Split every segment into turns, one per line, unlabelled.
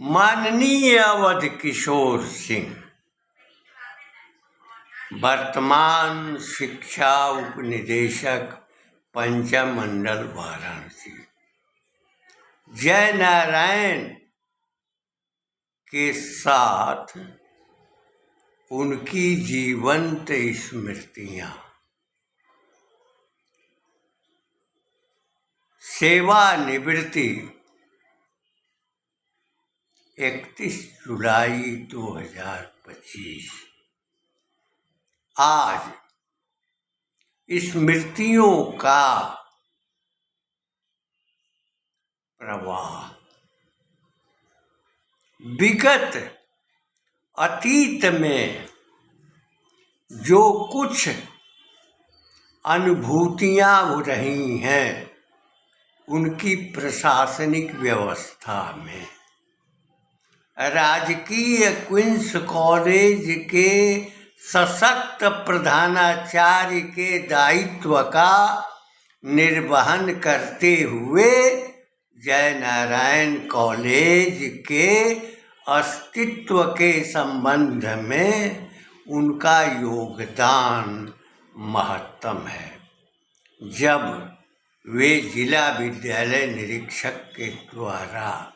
माननीय अवध किशोर सिंह, वर्तमान शिक्षा उपनिदेशक पंचम मंडल वाराणसी, जय नारायण के साथ उनकी जीवंत स्मृतियां। सेवानिवृत्ति 31 जुलाई 2025। आज स्मृतियों का प्रवाह विगत अतीत में जो कुछ अनुभूतियां हो रही हैं उनकी प्रशासनिक व्यवस्था में राजकीय क्वींस कॉलेज के सशक्त प्रधानाचार्य के दायित्व का निर्वहन करते हुए जय नारायण कॉलेज के अस्तित्व के संबंध में उनका योगदान महत्तम है। जब वे जिला विद्यालय निरीक्षक के द्वारा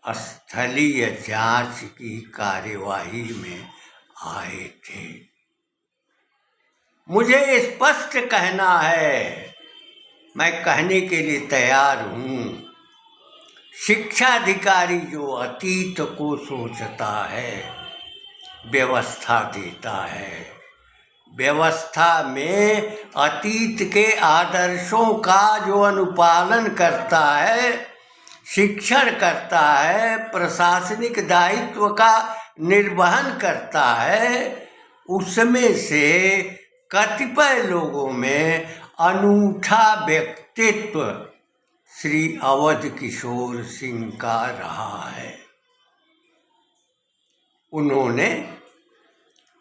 स्थलीय जांच की कार्यवाही में आए थे, मुझे स्पष्ट कहना है, मैं कहने के लिए तैयार हूँ, शिक्षाधिकारी जो अतीत को सोचता है, व्यवस्था देता है, व्यवस्था में अतीत के आदर्शों का जो अनुपालन करता है, शिक्षण करता है, प्रशासनिक दायित्व का निर्वहन करता है, उसमें से कतिपय लोगों में अनूठा व्यक्तित्व श्री अवध किशोर सिंह का रहा है। उन्होंने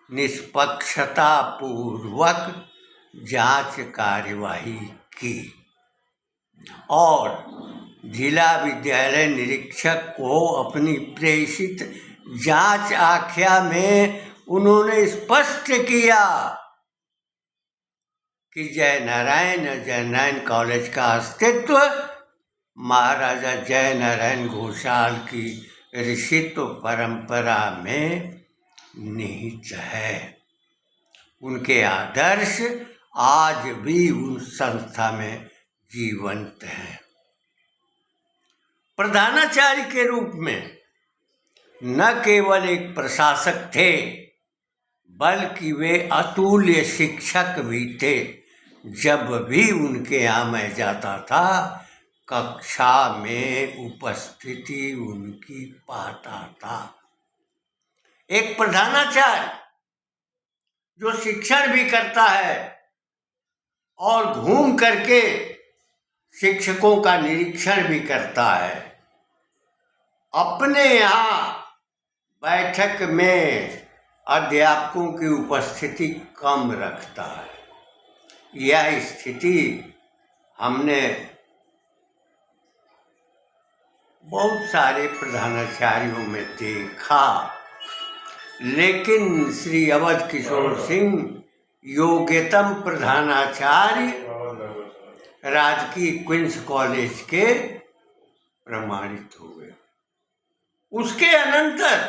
निष्पक्षता पूर्वक जांच कार्यवाही की और जिला विद्यालय निरीक्षक को अपनी प्रेषित जांच आख्या में उन्होंने स्पष्ट किया कि जय नारायण कॉलेज का अस्तित्व महाराजा जय नारायण घोषाल की ऋषित्व परंपरा में निहित है। उनके आदर्श आज भी उन संस्था में जीवंत हैं। प्रधानाचार्य के रूप में न केवल एक प्रशासक थे, बल्कि वे अतुल्य शिक्षक भी थे। जब भी उनके यहाँ मैं जाता था, कक्षा में उपस्थिति उनकी पाता था। एक प्रधानाचार्य जो शिक्षण भी करता है और घूम करके शिक्षकों का निरीक्षण भी करता है, अपने यहाँ बैठक में अध्यापकों की उपस्थिति कम रखता है। यह स्थिति हमने बहुत सारे प्रधानाचार्यों में देखा, लेकिन श्री अवध किशोर सिंह योग्यतम प्रधानाचार्य राजकीय क्वींस कॉलेज के प्रमाणित हो गए। उसके अनंतर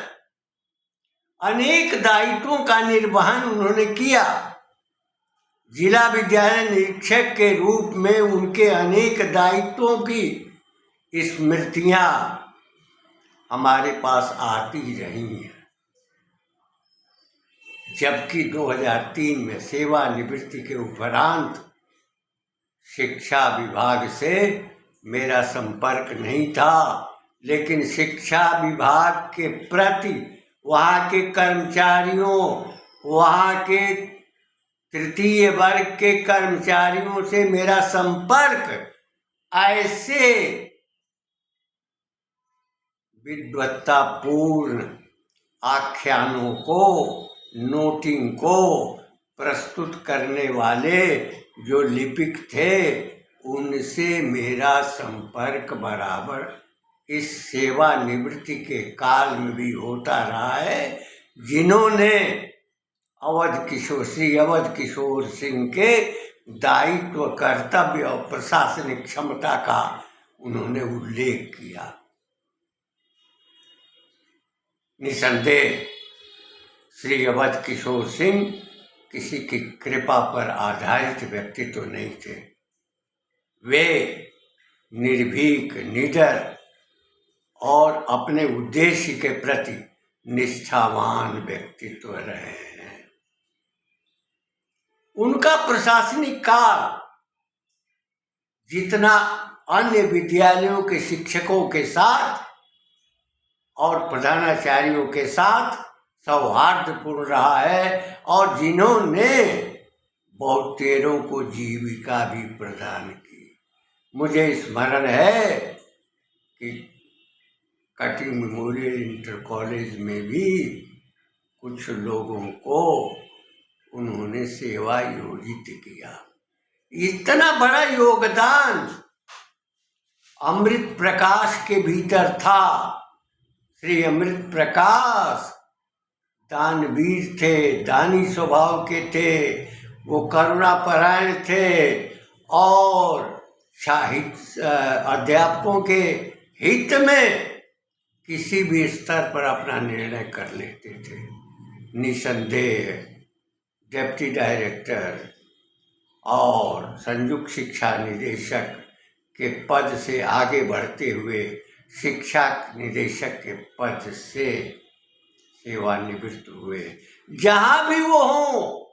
अनेक दायित्वों का निर्वहन उन्होंने किया। जिला विद्यालय निरीक्षक के रूप में उनके अनेक दायित्वों की स्मृतियां हमारे पास आती रही हैं। जबकि 2003 में सेवानिवृत्ति के उपरांत शिक्षा विभाग से मेरा संपर्क नहीं था, लेकिन शिक्षा विभाग के प्रति वहाँ के कर्मचारियों, वहाँ के तृतीय वर्ग के कर्मचारियों से मेरा संपर्क ऐसे विद्वत्तापूर्ण आख्यानों को, नोटिंग को प्रस्तुत करने वाले जो लिपिक थे, उनसे मेरा संपर्क बराबर इस सेवानिवृत्ति के काल में भी होता रहा है, जिन्होंने श्री अवध किशोर सिंह के दायित्व, कर्तव्य और प्रशासनिक क्षमता का उन्होंने उल्लेख किया। निसंदेह श्री अवध किशोर सिंह किसी की कृपा पर आधारित व्यक्तित्व नहीं थे। वे निर्भीक, निडर और अपने उद्देश्य के प्रति निष्ठावान व्यक्तित्व रहे हैं। उनका प्रशासनिक काल जितना अन्य विद्यालयों के शिक्षकों के साथ और प्रधानाचार्यों के साथ सौहार्दपूर्ण रहा है, और जिन्होंने बहुतेरों को जीविका भी प्रदान की। मुझे स्मरण है कि कटी मेमोरियल इंटर कॉलेज में भी कुछ लोगों को उन्होंने सेवा योजित किया। इतना बड़ा योगदान अमृत प्रकाश के भीतर था। श्री अमृत प्रकाश दानवीर थे, दानी स्वभाव के थे, वो करुणापरायण थे और अध्यापकों के हित में किसी भी स्तर पर अपना निर्णय कर लेते थे। निसंदेह डिप्टी डायरेक्टर और संयुक्त शिक्षा निदेशक के पद से आगे बढ़ते हुए शिक्षा निदेशक के पद से सेवानिवृत्त हुए। जहां भी वो हों,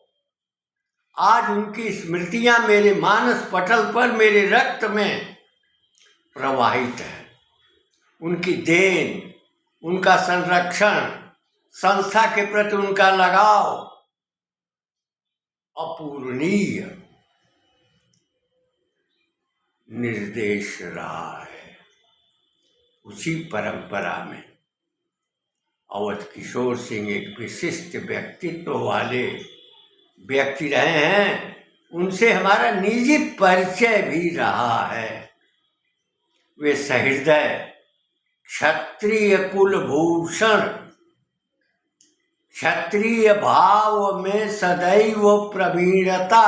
आज उनकी स्मृतियां मेरे मानस पटल पर, मेरे रक्त में प्रवाहित है। उनकी देन, उनका संरक्षण, संस्था के प्रति उनका लगाव अपूरणीय निर्देश रहा है। उसी परंपरा में अवध किशोर सिंह एक विशिष्ट व्यक्तित्व वाले व्यक्ति रहे हैं। उनसे हमारा निजी परिचय भी रहा है। वे सहृदय, क्षत्रिय कुलभूषण, क्षत्रिय भाव में सदैव प्रवीणता,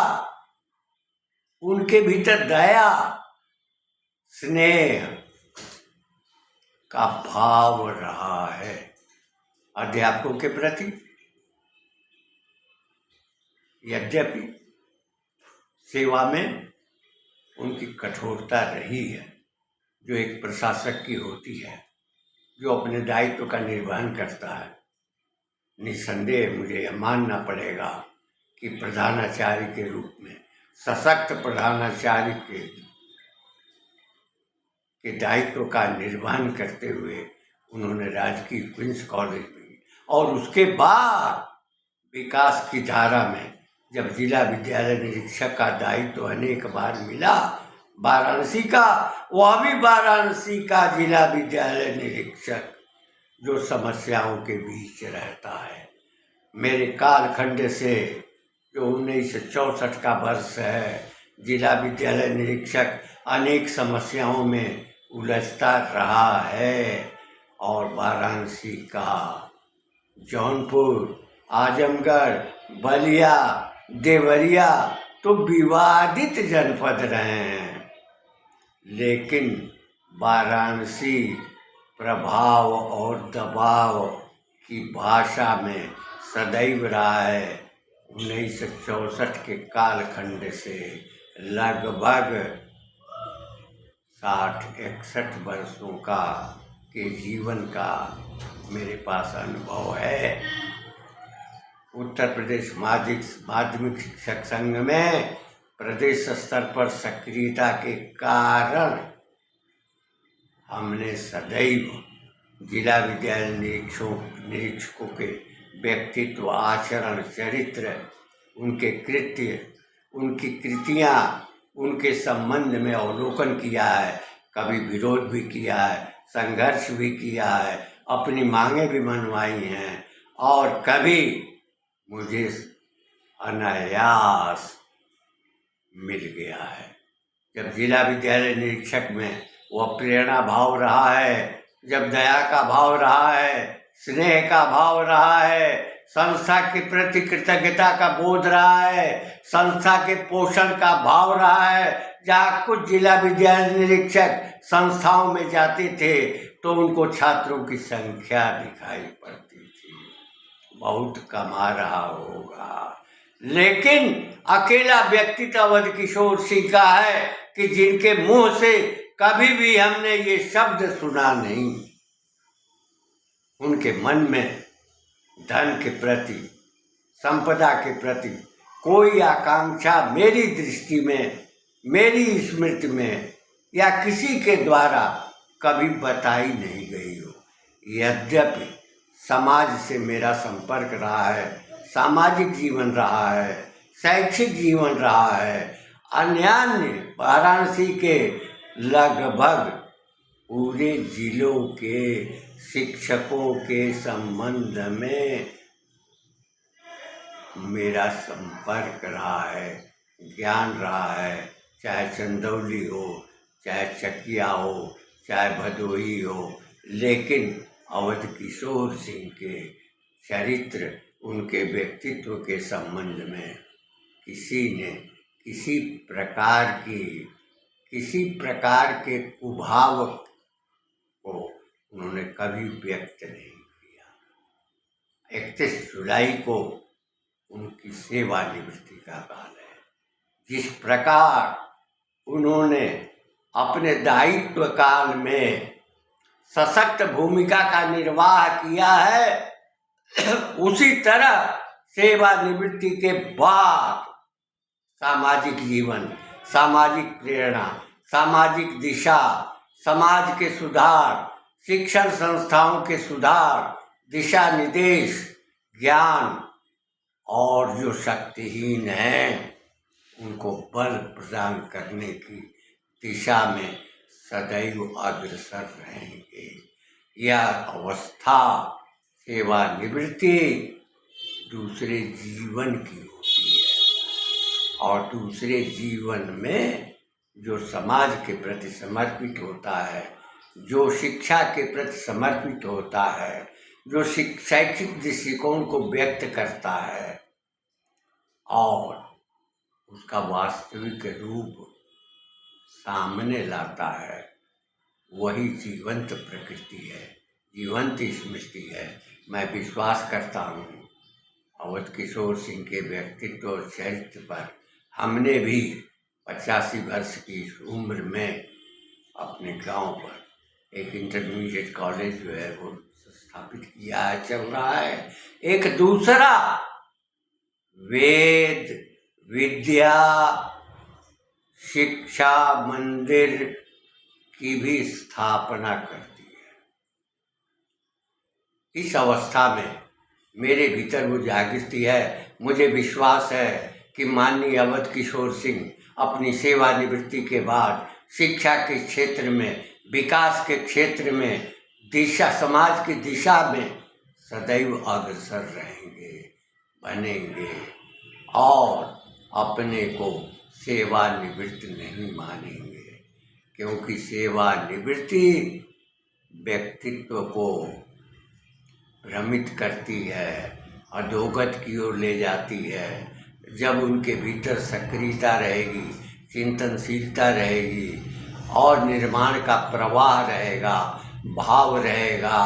उनके भीतर दया, स्नेह का भाव रहा है अध्यापकों के प्रति। यद्यपि सेवा में उनकी कठोरता रही है, जो एक प्रशासक की होती है, जो अपने दायित्व का निर्वहन करता है। निसंदेह मुझे यह मानना पड़ेगा कि प्रधानाचार्य के रूप में, सशक्त प्रधानाचार्य के दायित्व का निर्वहन करते हुए उन्होंने राजकीय क्वींस कॉलेज में और उसके बाद विकास की धारा में जब जिला विद्यालय निरीक्षक का दायित्व अनेक बार मिला वाराणसी का, वह भी वाराणसी का जिला विद्यालय निरीक्षक जो समस्याओं के बीच रहता है। मेरे कालखंड से जो 1964 का वर्ष है, जिला विद्यालय निरीक्षक अनेक समस्याओं में उलझता रहा है और वाराणसी का, जौनपुर, आजमगढ़, बलिया, देवरिया तो विवादित जनपद रहे हैं, लेकिन वाराणसी प्रभाव और दबाव की भाषा में सदैव रहा है। 1964 के कालखंड से लगभग 60-61 वर्षों का के जीवन का मेरे पास अनुभव है। उत्तर प्रदेश माध्यमिक शिक्षक संघ में प्रदेश स्तर पर सक्रियता के कारण हमने सदैव जिला विद्यालय निरीक्षकों के व्यक्तित्व, आचरण, चरित्र, उनके कृत्य, उनकी कृतियाँ, उनके संबंध में अवलोकन किया है। कभी विरोध भी किया है, संघर्ष भी किया है, अपनी मांगें भी मनवाई हैं और कभी मुझे अनायास मिल गया है। जब जिला विद्यालय निरीक्षक में वह प्रेरणा भाव रहा है, जब दया का भाव रहा है, स्नेह का भाव रहा है, संस्था के प्रति कृतज्ञता का बोध रहा है, संस्था के पोषण का भाव रहा है। जहाँ कुछ जिला विद्यालय निरीक्षक संस्थाओं में जाते थे तो उनको छात्रों की संख्या दिखाई पड़ती थी, बहुत कमा रहा होगा। लेकिन अकेला व्यक्तित्व अवध किशोर सिंह का है कि जिनके मुंह से कभी भी हमने ये शब्द सुना नहीं। उनके मन में धन के प्रति, संपदा के प्रति कोई आकांक्षा मेरी दृष्टि में, मेरी स्मृति में या किसी के द्वारा कभी बताई नहीं गई हो। यद्यपि समाज से मेरा संपर्क रहा है, सामाजिक जीवन रहा है, शैक्षिक जीवन रहा है, अन्यान्य वाराणसी के लगभग पूरे जिलों के शिक्षकों के संबंध में मेरा संपर्क रहा है, ज्ञान रहा है, चाहे चंदौली हो, चाहे चकिया हो, चाहे भदोही हो। लेकिन अवध किशोर सिंह के चरित्र, उनके व्यक्तित्व के संबंध में किसी ने किसी प्रकार के कुभाव को उन्होंने कभी व्यक्त नहीं किया। 31 जुलाई को उनकी सेवानिवृत्ति का काल है। जिस प्रकार उन्होंने अपने दायित्व काल में सशक्त भूमिका का निर्वाह किया है, उसी तरह सेवानिवृत्ति के बाद सामाजिक जीवन, सामाजिक प्रेरणा, सामाजिक दिशा, समाज के सुधार, शिक्षण संस्थाओं के सुधार, दिशा निर्देश, ज्ञान और जो शक्तिहीन हैं उनको बल प्रदान करने की दिशा में सदैव अग्रसर रहेंगे। यह अवस्था सेवानिवृत्ति दूसरे जीवन की होती है और दूसरे जीवन में जो समाज के प्रति समर्पित होता है, जो शिक्षा के प्रति समर्पित होता है, जो शैक्षिक दृष्टिकोण को व्यक्त करता है और उसका वास्तविक रूप सामने लाता है, वही जीवंत प्रकृति है, जीवंत स्मृति है। मैं विश्वास करता हूँ अवध किशोर सिंह के व्यक्तित्व और चरित्र पर हमने भी 85 वर्ष की इस उम्र में अपने गांव पर एक इंटरमीडिएट कॉलेज जो है वो स्थापित किया है, चल रहा है। एक दूसरा वेद विद्या शिक्षा मंदिर की भी स्थापना कर दी है। इस अवस्था में मेरे भीतर वो जागृति है। मुझे विश्वास है कि माननीय अवध किशोर सिंह अपनी सेवानिवृत्ति के बाद शिक्षा के क्षेत्र में, विकास के क्षेत्र में, दिशा, समाज की दिशा में सदैव अग्रसर रहेंगे, बनेंगे और अपने को सेवानिवृत्त नहीं मानेंगे, क्योंकि सेवानिवृत्ति व्यक्तित्व को भ्रमित करती है, अधोगत की ओर ले जाती है। जब उनके भीतर सक्रियता रहेगी, चिंतनशीलता रहेगी और निर्माण का प्रवाह रहेगा, भाव रहेगा,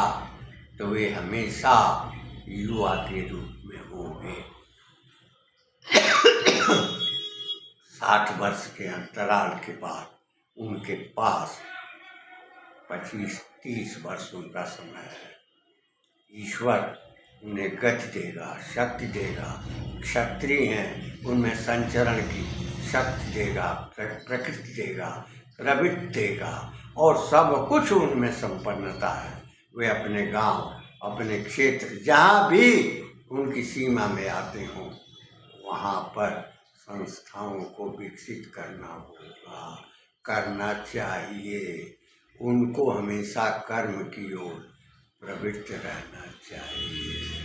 तो वे हमेशा युवा के रूप में होंगे। 60 वर्ष के अंतराल के बाद उनके पास 25-30 वर्ष उनका समय है। ईश्वर उन्हें गति देगा, शक्ति देगा। क्षत्रिय हैं, उनमें संचरण की शक्ति देगा, प्रकृति देगा, प्रवृत्ति देगा और सब कुछ उनमें संपन्नता है। वे अपने गांव, अपने क्षेत्र, जहाँ भी उनकी सीमा में आते हों, वहाँ पर संस्थाओं को विकसित करना होगा, करना चाहिए। उनको हमेशा कर्म की ओर प्रवृत्त रहना चाहिए।